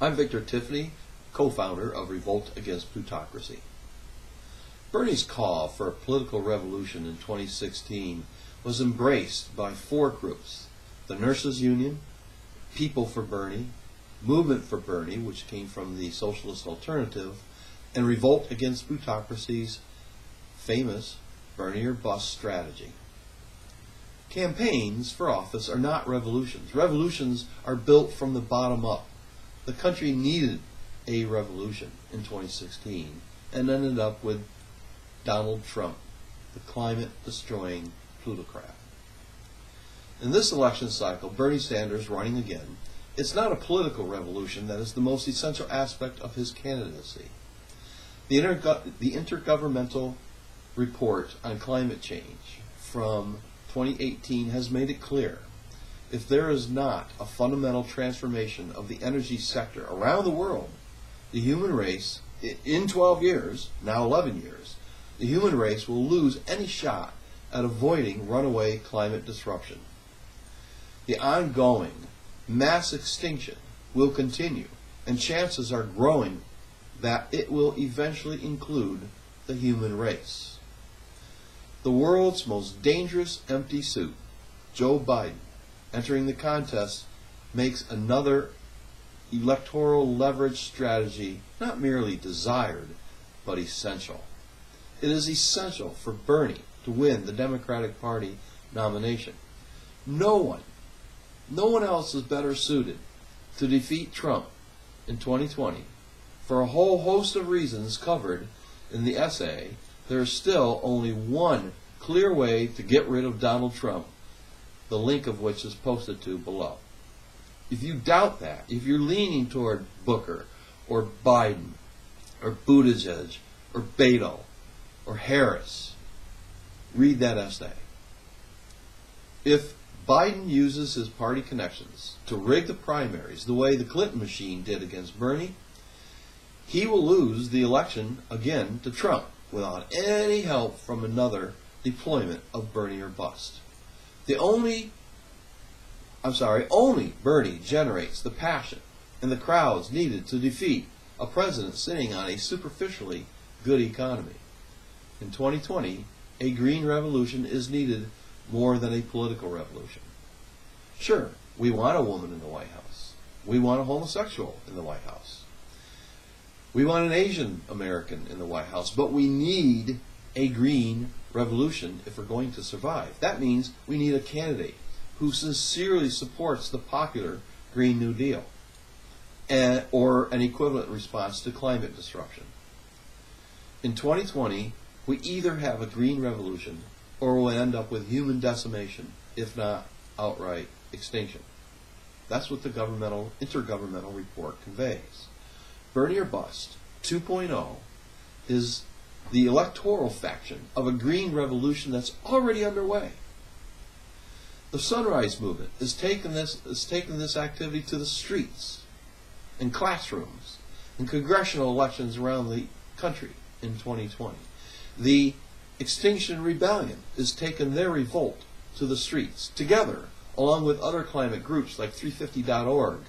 I'm Victor Tiffany, co-founder of Revolt Against Plutocracy. Bernie's call for a political revolution in 2016 was embraced by four groups: the Nurses Union, People for Bernie, Movement for Bernie, which came from the Socialist Alternative, and Revolt Against Plutocracy's famous Bernie or Bust strategy. Campaigns for office are not revolutions. Revolutions are built from the bottom up. The country needed a revolution in 2016 and ended up with Donald Trump, the climate-destroying plutocrat. In this election cycle, Bernie Sanders running again, it's not a political revolution that is the most essential aspect of his candidacy. The Intergovernmental Report on Climate Change from 2018 has made it clear: if there is not a fundamental transformation of the energy sector around the world, the human race, in 12 years, now 11 years, the human race will lose any shot at avoiding runaway climate disruption. The ongoing mass extinction will continue, and chances are growing that it will eventually include the human race. The world's most dangerous empty suit, Joe Biden, entering the contest, makes another electoral leverage strategy not merely desired, but essential. It is essential for Bernie to win the Democratic Party nomination. No one else is better suited to defeat Trump in 2020. For a whole host of reasons covered in the essay, there is still only one clear way to get rid of Donald Trump, the link of which is posted to below. If you doubt that, if you're leaning toward Booker or Biden or Buttigieg or Beto or Harris, read that essay. If Biden uses his party connections to rig the primaries the way the Clinton machine did against Bernie, he will lose the election again to Trump without any help from another deployment of Bernie or Bust. Only Bernie generates the passion and the crowds needed to defeat a president sitting on a superficially good economy. In 2020, a green revolution is needed more than a political revolution. Sure, we want a woman in the White House. We want a homosexual in the White House. We want an Asian American in the White House, but we need a green revolution if we're going to survive. That means we need a candidate who sincerely supports the popular Green New Deal or an equivalent response to climate disruption. In 2020, we either have a green revolution or we'll end up with human decimation, if not outright extinction. That's what the Intergovernmental Report conveys. Bernie or Bust 2.0 is the electoral faction of a green revolution that's already underway. The Sunrise Movement is taking this activity to the streets and classrooms and congressional elections around the country in 2020. The Extinction Rebellion is taking their revolt to the streets, together along with other climate groups like 350.org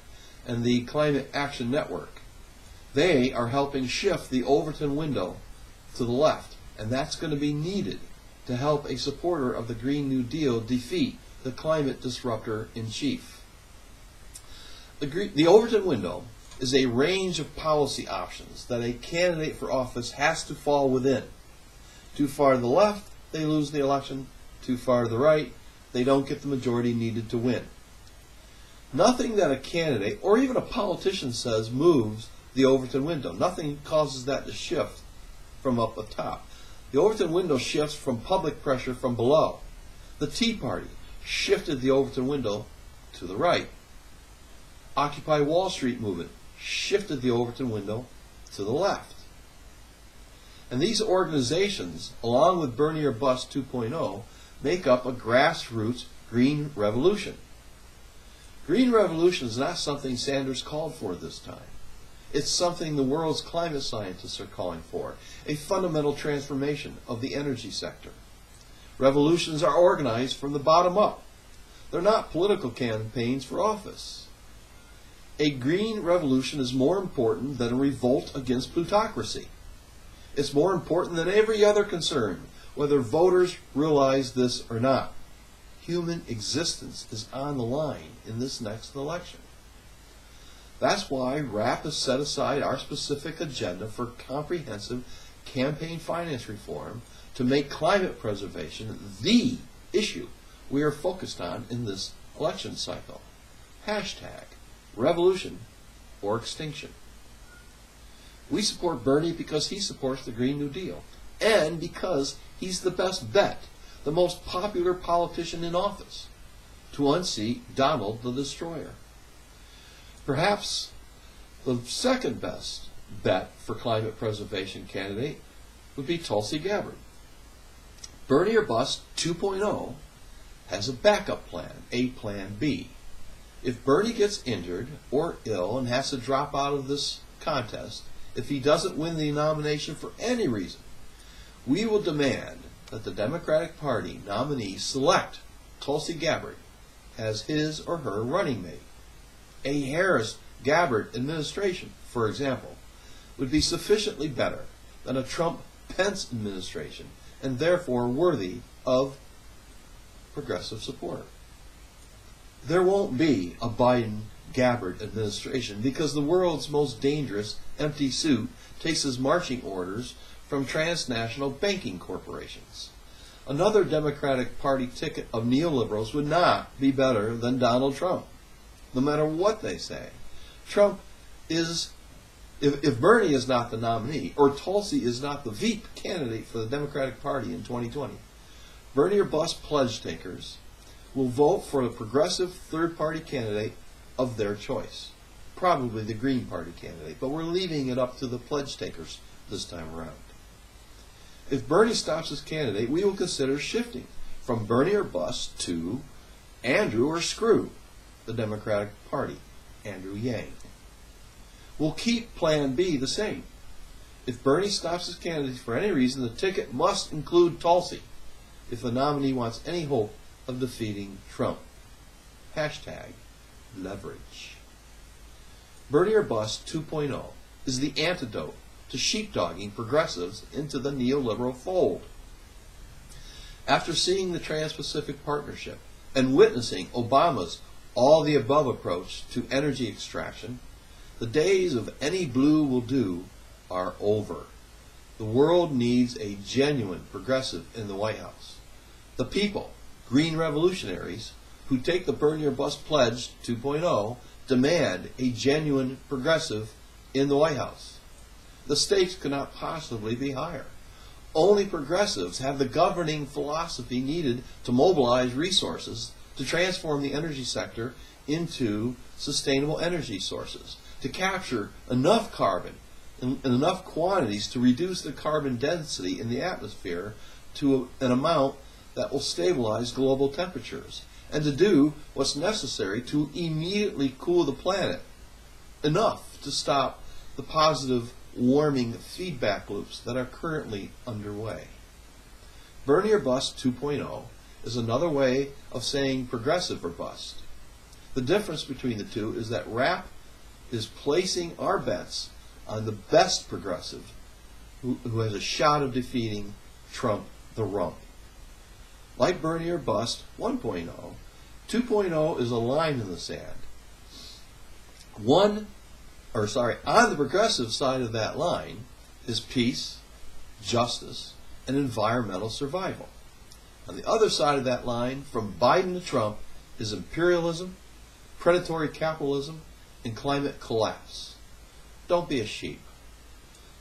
and the Climate Action Network. They are helping shift the Overton window to the left, and that's going to be needed to help a supporter of the Green New Deal defeat the climate disruptor in chief. The Overton window is a range of policy options that a candidate for office has to fall within. Too far to the left, they lose the election. Too far to the right, they don't get the majority needed to win. Nothing that a candidate or even a politician says moves the Overton window. Nothing causes that to shift from up atop. The Overton window shifts from public pressure from below. The Tea Party shifted the Overton window to the right. Occupy Wall Street movement shifted the Overton window to the left. And these organizations, along with Bernie or Bust 2.0, make up a grassroots green revolution. Green revolution is not something Sanders called for this time. It's something the world's climate scientists are calling for, a fundamental transformation of the energy sector. Revolutions are organized from the bottom up. They're not political campaigns for office. A green revolution is more important than a revolt against plutocracy. It's more important than every other concern, whether voters realize this or not. Human existence is on the line in this next election. That's why RAP has set aside our specific agenda for comprehensive campaign finance reform to make climate preservation the issue we are focused on in this election cycle. Hashtag revolution or extinction. We support Bernie because he supports the Green New Deal and because he's the best bet, the most popular politician in office to unseat Donald the Destroyer. Perhaps the second best bet for climate preservation candidate would be Tulsi Gabbard. Bernie or Bust 2.0 has a backup plan, a plan B. If Bernie gets injured or ill and has to drop out of this contest, if he doesn't win the nomination for any reason, we will demand that the Democratic Party nominee select Tulsi Gabbard as his or her running mate. A Harris-Gabbard administration, for example, would be sufficiently better than a Trump-Pence administration and therefore worthy of progressive support. There won't be a Biden-Gabbard administration because the world's most dangerous empty suit takes his marching orders from transnational banking corporations. Another Democratic Party ticket of neoliberals would not be better than Donald Trump, no matter what they say. Trump is, if Bernie is not the nominee, or Tulsi is not the VP candidate for the Democratic Party in 2020, Bernie or Bust pledge takers will vote for the progressive third-party candidate of their choice, probably the Green Party candidate, but we're leaving it up to the pledge takers this time around. If Bernie stops as candidate, we will consider shifting from Bernie or Bust to Andrew or Screw, the Democratic Party, Andrew Yang. We'll keep Plan B the same. If Bernie stops as candidate for any reason, the ticket must include Tulsi if the nominee wants any hope of defeating Trump. Hashtag leverage. Bernie or Bust 2.0 is the antidote to sheepdogging progressives into the neoliberal fold. After seeing the Trans-Pacific Partnership and witnessing Obama's all-the-above approach to energy extraction, the days of any blue will do are over. The world needs a genuine progressive in the White House. The people, green revolutionaries, who take the Bernie or Bust Pledge 2.0 demand a genuine progressive in the White House. The stakes could not possibly be higher. Only progressives have the governing philosophy needed to mobilize resources to transform the energy sector into sustainable energy sources, to capture enough carbon in enough quantities to reduce the carbon density in the atmosphere to an amount that will stabilize global temperatures, and to do what's necessary to immediately cool the planet enough to stop the positive warming feedback loops that are currently underway. Bernie or Bust 2.0 is another way of saying progressive or bust. The difference between the two is that RAP is placing our bets on the best progressive who has a shot of defeating Trump the rump. Like Bernie or Bust 1.0, 2.0 is a line in the sand. On the progressive side of that line is peace, justice, and environmental survival. On the other side of that line, from Biden to Trump, is imperialism, predatory capitalism, and climate collapse. Don't be a sheep.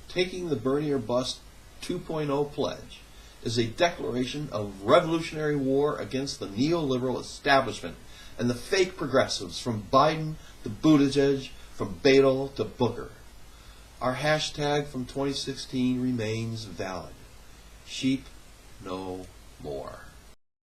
Taking the Bernie or Bust 2.0 pledge is a declaration of revolutionary war against the neoliberal establishment and the fake progressives from Biden to Buttigieg, from Beto to Booker. Our hashtag from 2016 remains valid. Sheep no more.